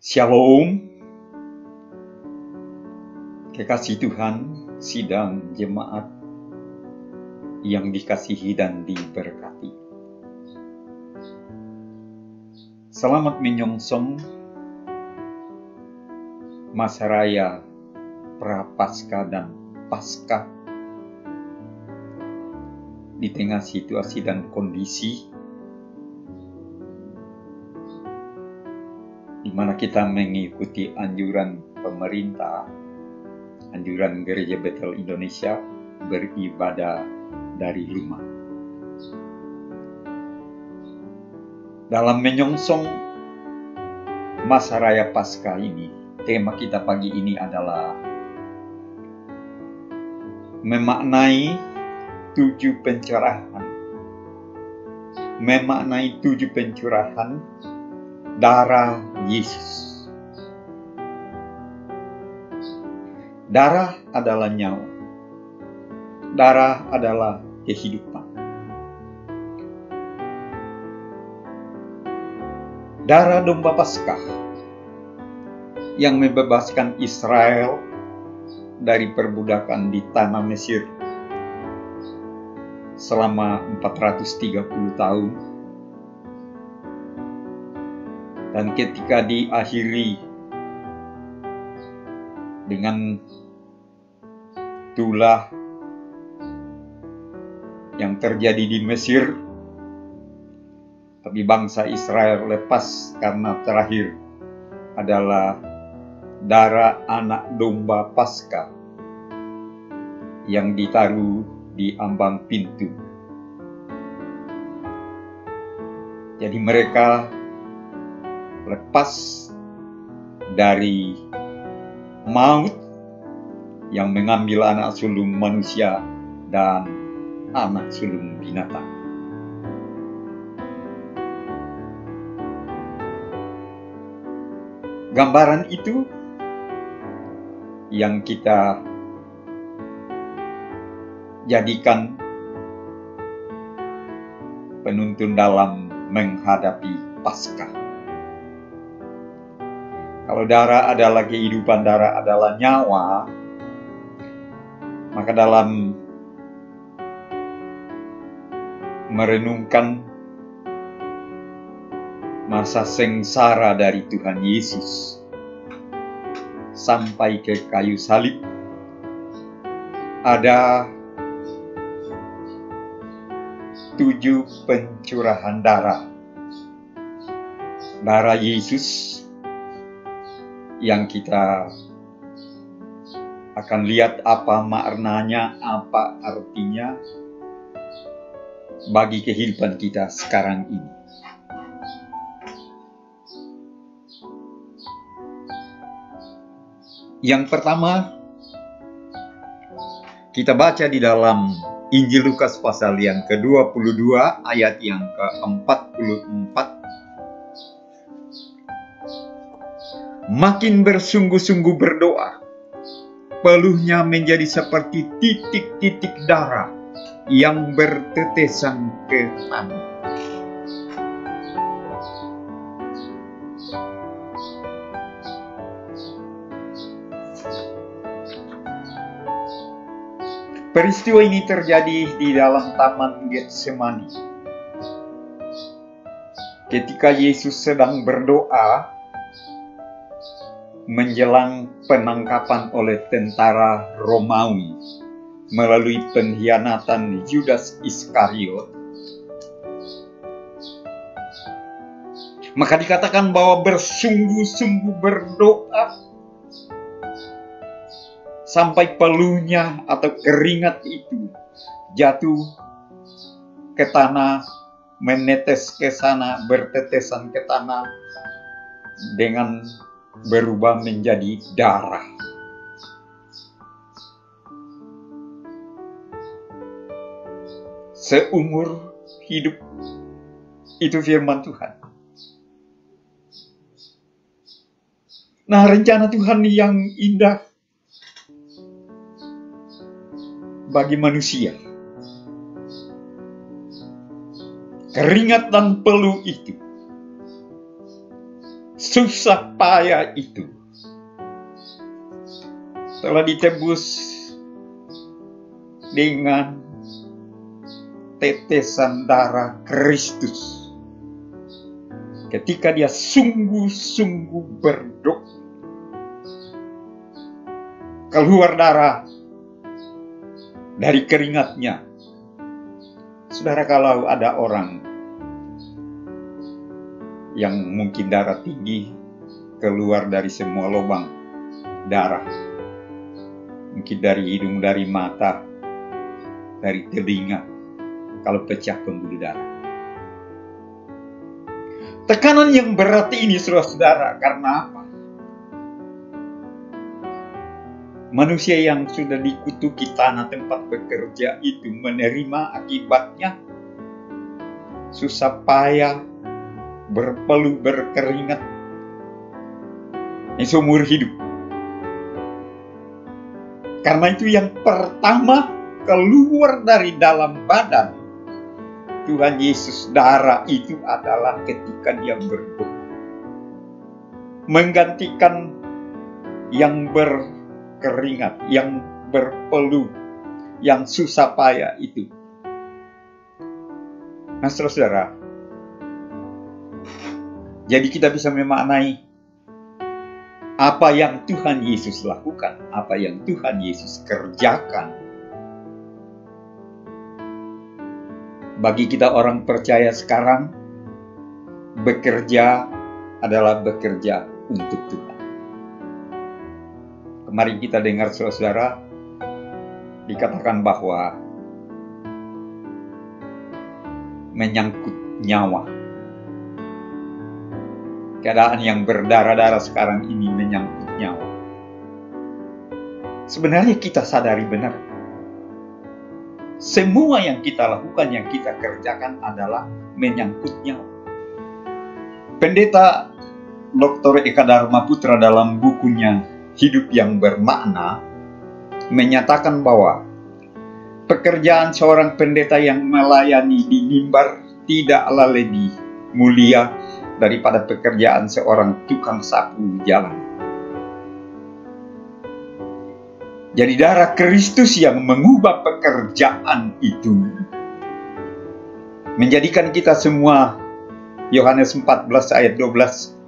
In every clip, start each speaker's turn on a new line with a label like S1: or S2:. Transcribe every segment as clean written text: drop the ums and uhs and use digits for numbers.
S1: Shalom, kekasih Tuhan, sidang jemaat yang dikasihi dan diberkati. Selamat menyongsong masa raya Prapaskah dan Paskah di tengah situasi dan kondisi di mana kita mengikuti anjuran pemerintah, anjuran Gereja Bethel Indonesia beribadah dari rumah. Dalam menyongsong masa raya Paskah ini, tema kita pagi ini adalah memaknai 7 pencurahan. Memaknai 7 pencurahan darah Yesus. Darah adalah nyawa. Darah adalah kehidupan. Darah domba Paskah yang membebaskan Israel dari perbudakan di tanah Mesir selama 430 tahun. Dan ketika diakhiri dengan tulah yang terjadi di Mesir, tapi bangsa Israel lepas karena terakhir adalah darah anak domba Paskah yang ditaruh di ambang pintu. Jadi mereka lepas dari maut yang mengambil anak sulung manusia dan anak sulung binatang. Gambaran itu yang kita jadikan penuntun dalam menghadapi Paskah. Kalau darah adalah kehidupan, darah adalah nyawa, maka dalam merenungkan masa sengsara dari Tuhan Yesus sampai ke kayu salib, ada 7 pencurahan darah. Darah Yesus yang kita akan lihat apa maknanya, apa artinya bagi kehidupan kita sekarang ini. Yang pertama, kita baca di dalam Injil Lukas pasal yang ke-22 ayat yang ke-44. Makin bersungguh-sungguh berdoa, peluhnya menjadi seperti titik-titik darah yang bertetesan ke tanah. Peristiwa ini terjadi di dalam Taman Getsemani. Ketika Yesus sedang berdoa menjelang penangkapan oleh tentara Romawi melalui pengkhianatan Judas Iskariot, maka dikatakan bahwa bersungguh-sungguh berdoa sampai peluhnya atau keringat itu jatuh ke tanah, menetes ke sana, bertetesan ke tanah dengan berubah menjadi darah. Seumur hidup, itu firman Tuhan. Nah, rencana Tuhan yang indah bagi manusia. Keringat dan peluh itu susah payah itu telah ditebus dengan tetesan darah Kristus. Ketika dia sungguh-sungguh berdoa, keluar darah dari keringatnya. Saudara, kalau ada orang yang mungkin darah tinggi keluar dari semua lubang darah, mungkin dari hidung, dari mata, dari telinga, kalau pecah pembuluh darah. Tekanan yang berat ini, saudara-saudara, karena apa? Manusia yang sudah dikutuki tanah tempat bekerja itu menerima akibatnya susah payah, berpeluh, berkeringat seumur hidup. Karena itu yang pertama keluar dari dalam badan Tuhan Yesus, darah itu adalah ketika dia berdoa, menggantikan yang berkeringat, yang berpeluh, yang susah payah itu. Nah, saudara, jadi kita bisa memaknai apa yang Tuhan Yesus lakukan, apa yang Tuhan Yesus kerjakan. Bagi kita orang percaya sekarang, bekerja adalah bekerja untuk Tuhan. Kemarin kita dengar, saudara, dikatakan bahwa menyangkut nyawa. Keadaan yang berdarah-darah sekarang ini menyangkut nyawa. Sebenarnya kita sadari benar, semua yang kita lakukan, yang kita kerjakan adalah menyangkut nyawa. Pendeta Dr. Eka Dharma Putra dalam bukunya Hidup yang Bermakna menyatakan bahwa pekerjaan seorang pendeta yang melayani di mimbar tidaklah lebih mulia daripada pekerjaan seorang tukang sapu jalan. Jadi darah Kristus yang mengubah pekerjaan itu, menjadikan kita semua, Yohanes 14 ayat 12,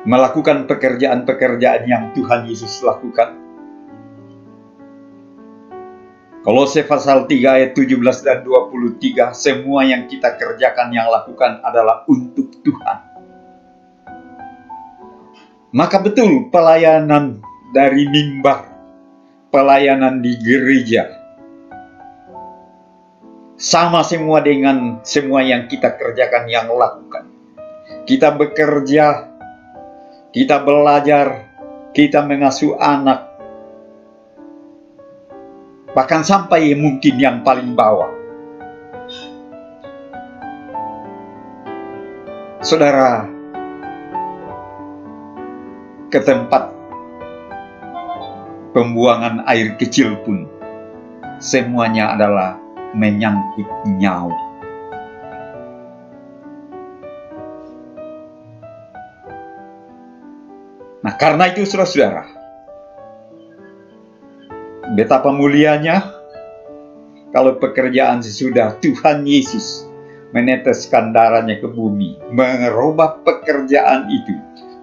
S1: melakukan pekerjaan-pekerjaan yang Tuhan Yesus lakukan. Kolose pasal 3 ayat 17 dan 23, semua yang kita kerjakan, yang lakukan adalah untuk Tuhan. Maka betul pelayanan dari mimbar, pelayanan di gereja, sama semua dengan semua yang kita kerjakan, yang lakukan. Kita bekerja, kita belajar, kita mengasuh anak, bahkan sampai mungkin yang paling bawah. Saudara, ke tempat pembuangan air kecil pun, semuanya adalah menyangkut nyawa. Nah, karena itu saudara-saudara, betapa mulianya kalau pekerjaan sesudah Tuhan Yesus meneteskan darahnya ke bumi, merubah pekerjaan itu.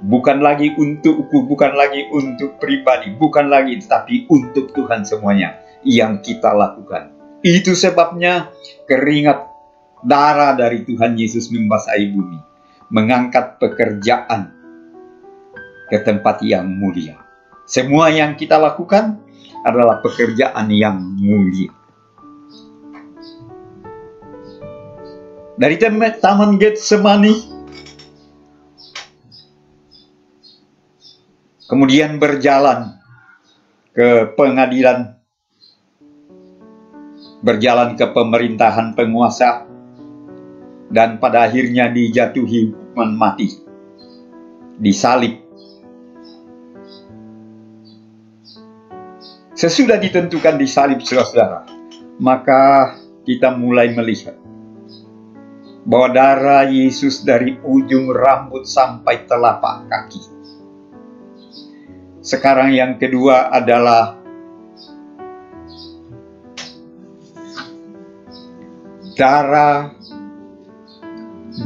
S1: Bukan lagi untukku, bukan lagi untuk pribadi, bukan lagi, tetapi untuk Tuhan semuanya yang kita lakukan. Itu sebabnya keringat darah dari Tuhan Yesus membasahi bumi, mengangkat pekerjaan ke tempat yang mulia. Semua yang kita lakukan adalah pekerjaan yang mulia. Dari Taman Getsemani, kemudian berjalan ke pengadilan, berjalan ke pemerintahan penguasa, dan pada akhirnya dijatuhi hukuman mati, disalib. Sesudah ditentukan disalib, saudara, maka kita mulai melihat bahwa darah Yesus dari ujung rambut sampai telapak kaki. Sekarang yang kedua adalah darah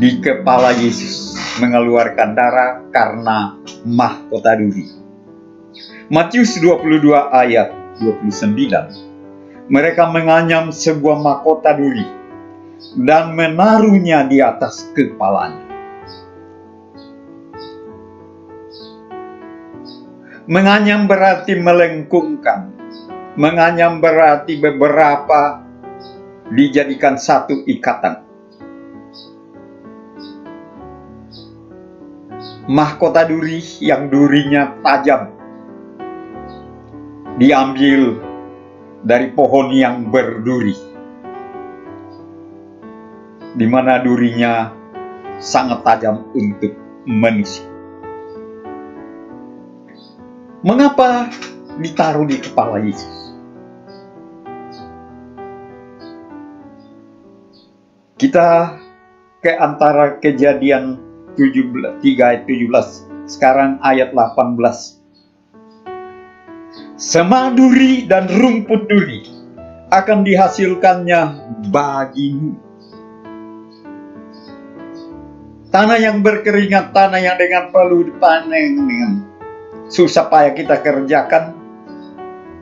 S1: di kepala Yesus, mengeluarkan darah karena mahkota duri. Matius 22 ayat 29. Mereka menganyam sebuah mahkota duri dan menaruhnya di atas kepalanya. Menganyam berarti melengkungkan. Menganyam berarti beberapa dijadikan satu ikatan. Mahkota duri yang durinya tajam diambil dari pohon yang berduri, di mana durinya sangat tajam untuk manusia. Mengapa ditaruh di kepala Yesus? Kita ke antara Kejadian 3 ayat 17, sekarang ayat 18. Semak duri dan rumput duri akan dihasilkannya bagimu. Tanah yang berkeringat, tanah yang dengan perlu dipanen, dengan susah payah kita kerjakan,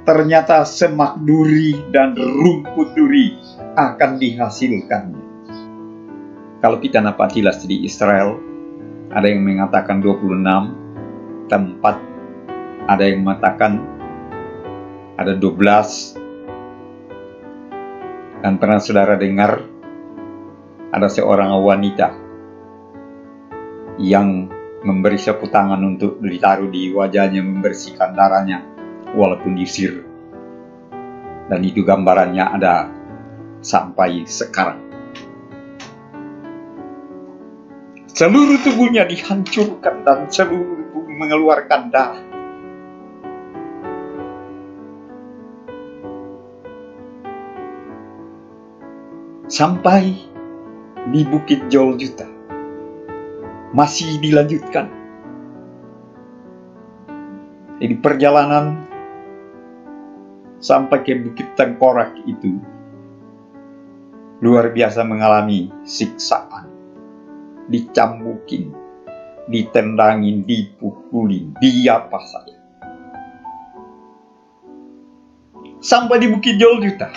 S1: ternyata semak duri dan rumput duri akan dihasilkannya. Kalau kita napatilas di Israel, ada yang mengatakan 26 tempat, ada yang mengatakan ada 12. Dan pernah saudara dengar ada seorang wanita yang memberi sapu tangan untuk ditaruh di wajahnya, membersihkan darahnya walaupun diusir. Dan itu gambarannya ada sampai sekarang. Seluruh tubuhnya dihancurkan dan seluruh tubuh mengeluarkan darah. Sampai di Bukit Golgota masih dilanjutkan. Jadi perjalanan sampai ke Bukit Tengkorak itu luar biasa, mengalami siksaan. Dicambukin, ditendangin, dipukulin, diapa saja. Sampai di Bukit Golgota,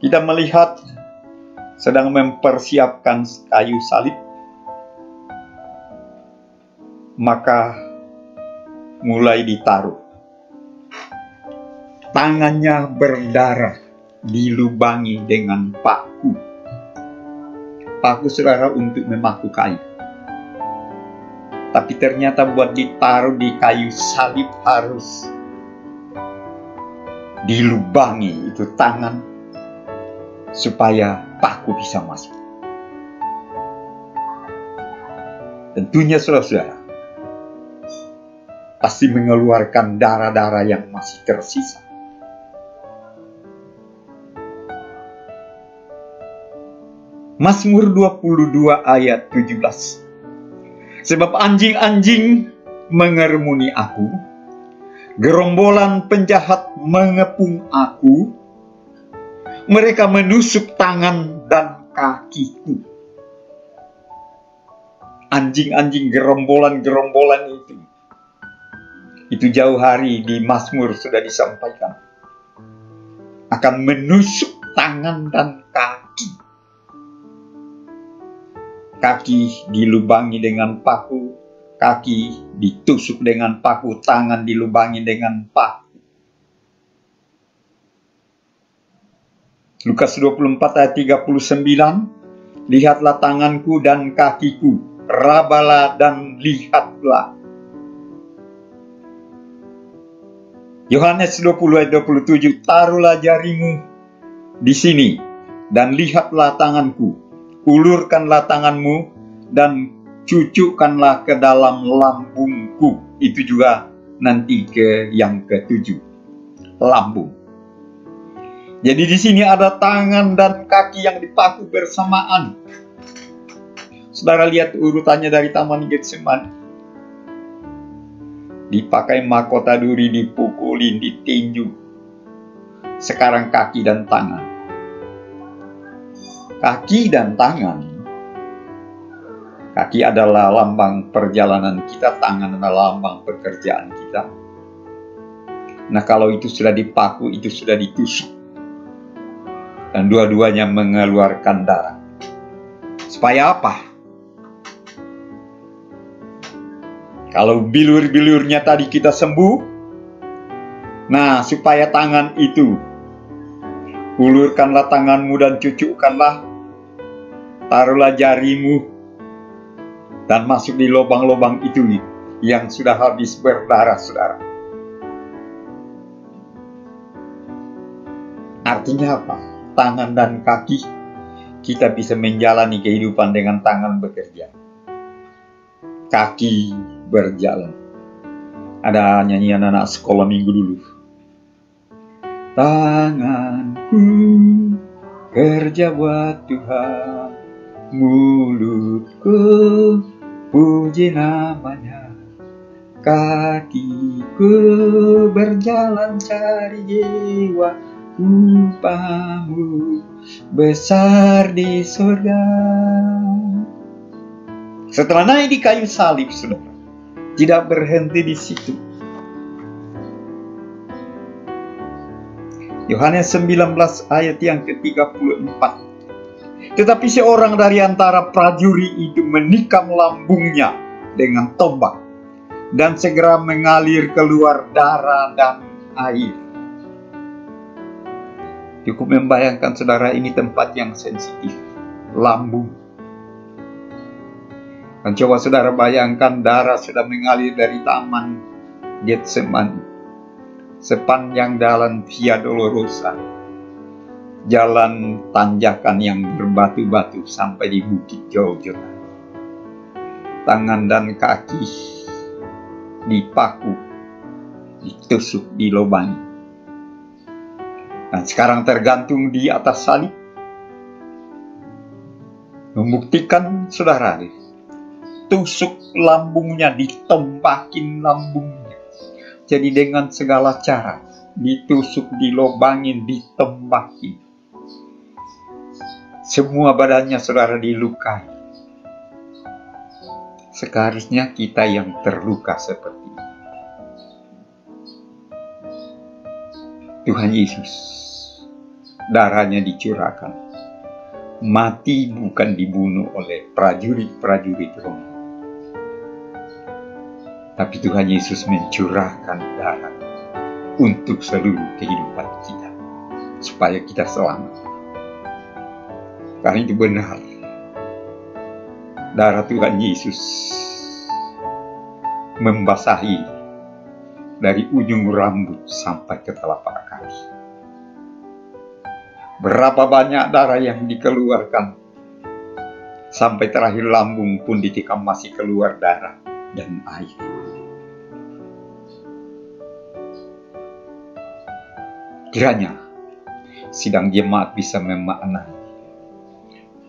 S1: kita melihat sedang mempersiapkan kayu salib. Maka mulai ditaruh. Tangannya berdarah, dilubangi dengan paku. Paku saudara untuk memaku kayu. Tapi ternyata buat ditaruh di kayu salib harus dilubangi itu tangan supaya paku bisa masuk. Tentunya saudara-saudara pasti mengeluarkan darah-darah yang masih tersisa. Mazmur 22 ayat 17. Sebab anjing-anjing mengerumuni aku, gerombolan penjahat mengepung aku, mereka menusuk tangan dan kakiku. Anjing-anjing, gerombolan-gerombolan itu jauh hari di Mazmur sudah disampaikan, akan menusuk tangan dan kaki. Kaki dilubangi dengan paku, kaki ditusuk dengan paku, tangan dilubangi dengan paku. Lukas 24 ayat 39, lihatlah tanganku dan kakiku, rabalah dan lihatlah. Yohanes 20 ayat 27, taruhlah jarimu di sini dan lihatlah tanganku. Ulurkanlah tanganmu dan cucukkanlah ke dalam lambungku. Itu juga nanti ke yang ke-7, lambung. Jadi di sini ada tangan dan kaki yang dipaku bersamaan. Saudara lihat urutannya dari Taman Getsemani. Dipakai mahkota duri, dipukulin, ditinju. Sekarang kaki dan tangan. Kaki dan tangan. Kaki adalah lambang perjalanan kita, tangan adalah lambang pekerjaan kita. Nah, kalau itu sudah dipaku, itu sudah ditusuk. Dan dua-duanya mengeluarkan darah. Supaya apa? Kalau bilur-bilurnya tadi kita sembuh, nah supaya tangan itu, ulurkanlah tanganmu dan cucukkanlah, taruhlah jarimu, dan masuk di lubang-lubang itu yang sudah habis berdarah, saudara. Artinya apa? Tangan dan kaki, kita bisa menjalani kehidupan dengan tangan bekerja, kaki berjalan. Ada nyanyian anak sekolah minggu dulu. Tanganku kerja buat Tuhan, mulutku puji namanya, kakiku berjalan cari jiwa, upamu besar di surga. Setelah naik di kayu salib, saudara, tidak berhenti di situ. Yohanes 19 ayat yang ke-34. Tetapi seorang dari antara prajurit itu menikam lambungnya dengan tombak, dan segera mengalir keluar darah dan air. Cukup membayangkan, saudara, ini tempat yang sensitif, lambung. Dan coba saudara bayangkan, darah sudah mengalir dari Taman Getsemani, sepanjang jalan Via Dolorosa, jalan tanjakan yang berbatu-batu sampai di Bukit Golgota. Tangan dan kaki dipaku, ditusuk, dilobangi. Dan sekarang tergantung di atas salib. Membuktikan, saudara, tusuk lambungnya, ditempakin lambungnya. Jadi dengan segala cara, ditusuk, dilobangin, ditembakin. Semua badannya, saudara, dilukai. Seharusnya kita yang terluka seperti ini. Tuhan Yesus, darahnya dicurahkan. Mati bukan dibunuh oleh prajurit-prajurit Romawi. Tapi Tuhan Yesus mencurahkan darah untuk seluruh kehidupan kita, supaya kita selamat. Karena itu benar, darah Tuhan Yesus membasahi dari ujung rambut sampai ke telapak kaki. Berapa banyak darah yang dikeluarkan, sampai terakhir lambung pun ditikam masih keluar darah dan air. Kiranya sidang jemaat bisa memaknai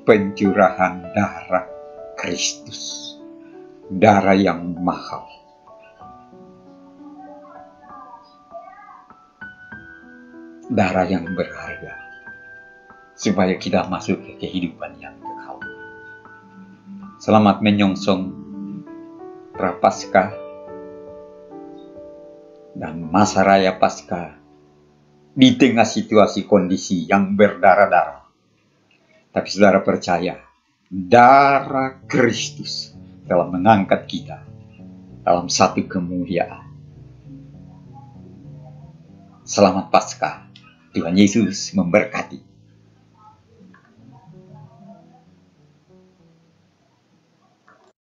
S1: pencurahan darah Kristus, darah yang mahal. Darah yang berharga, supaya kita masuk ke kehidupan yang kekal. Selamat menyongsong Prapaskah dan masa raya Paskah di tengah situasi kondisi yang berdarah-darah. Tapi saudara percaya, darah Kristus telah mengangkat kita dalam satu kemuliaan. Selamat Paskah. Tuhan Yesus memberkati.